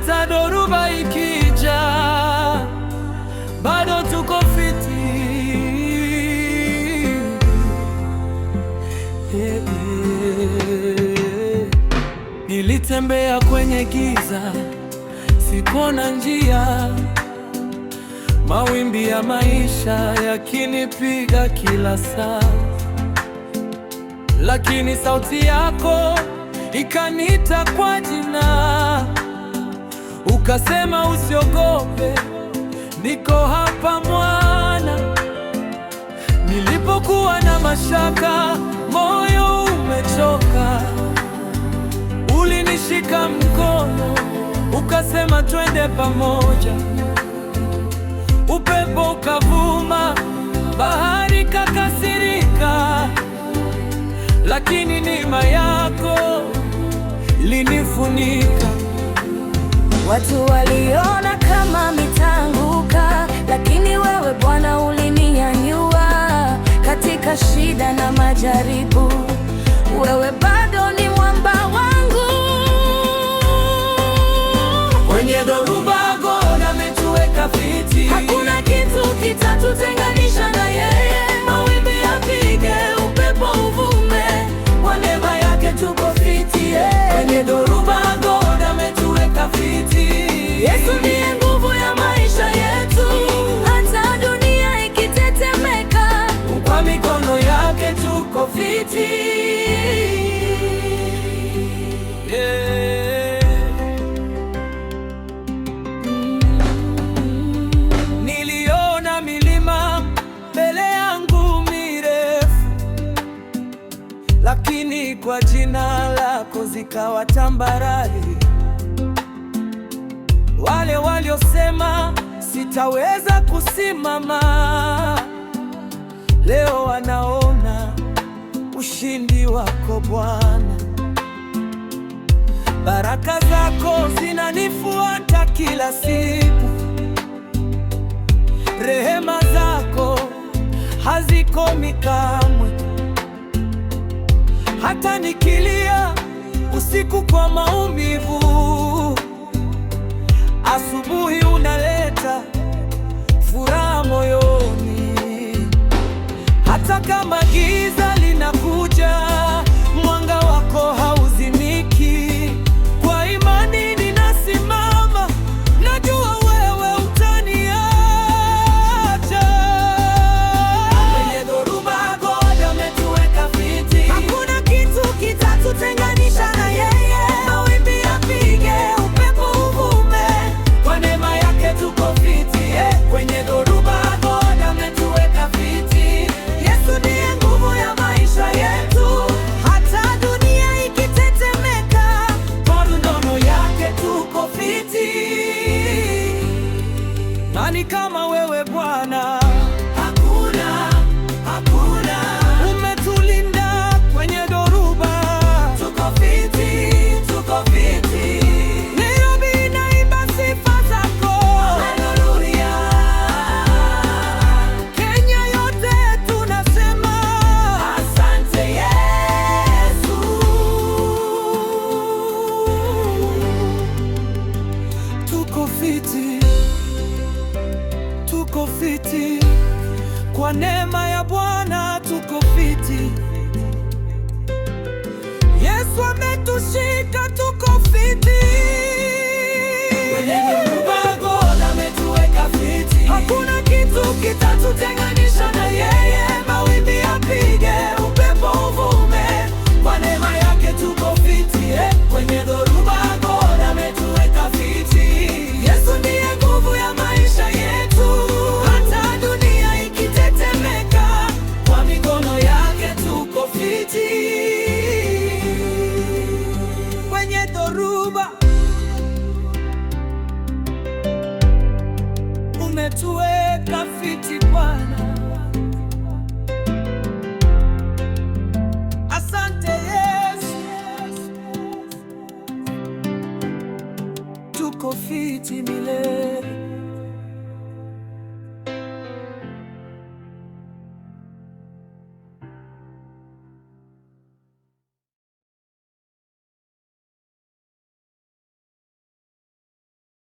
hata dhoruba ikija, bado tuko fiti. Nilitembea kwenye giza, sikuona njia, mawimbi ya maisha yakinipiga kila saa, lakini sauti yako ikaniita kwa jina, ukasema usiogope, niko hapa mwana. Nilipokuwa na mashaka, moyo umechoka, ulinishika mkono, ukasema twende pamoja. Upepo ukavuma, bahari kakasirika, lakini neema yako ilinifunika. Watu waliona kama nitaanguka, lakini wewe Bwana ulininyanyua. Katika shida na majaribu, wewe bado ni mwamba wangu. Kwenye dhoruba God ametuweka fiti, hakuna kitu kitatutenganisha na yeye. mawimbi yapige, upepo uvume, kwa neema yake tuko fiti. Kwenye dhoruba God ametuweka fiti. Yesu ndiye nguvu ya maisha yetu, hata dunia ikitetemeka, kwa mikono yake tuko fiti. Niliona milima mbele yangu mirefu, lakini kwa jina lako zikawa tambarare. Wale waliosema sitaweza kusimama, leo wanaona ushindi wako Bwana. Baraka zako zinanifuata kila siku, rehema zako hazikomi kamwe. Hata nikilia usiku kwa maumivu, asubuhi unaleta furaha moyoni. Hata kama giza linakuja, mwanga wako hauzimiki. Kwa imani ninasimama, najua wewe utaniacha. Kwenye dhoruba God ametuweka fiti, hakuna kitu kitatutenganisha na yeye. mawimbi yapige, upepo uvume, kwa neema yake tuko fiti. Kwenye dhoruba God ametuweka fiti. Yesu ndiye nguvu ya maisha yetu, hata dunia ikitetemeka, Kwa mikono yake tuko fiti. Nani kama wewe Bwana? Hakuna, hakuna. Umetulinda kwenye dhoruba, tuko fiti, tuko fiti. Nairobi inaimba sifa zako, haleluya. Kenya yote tunasema asante Yesu. Tuko fiti, tuko fiti, kwa neema ya Bwana tuko fiti. Yesu ametushika, tuko fiti. Kwenye dhoruba God ametuweka fiti, hakuna kitu kitatutenganisha na yeye. Mawimbi yapige, upepo uvume, kwa neema yake tuko fiti. Kwenye dhoruba God ametuweka fiti. Yesu ndiye nguvu ya maisha yetu, hata dunia ikitetemeka, kwa mikono yake tuko fiti. Kwenye dhoruba umetuweka fiti Bwana. Asante Yesu, tuko fiti milele.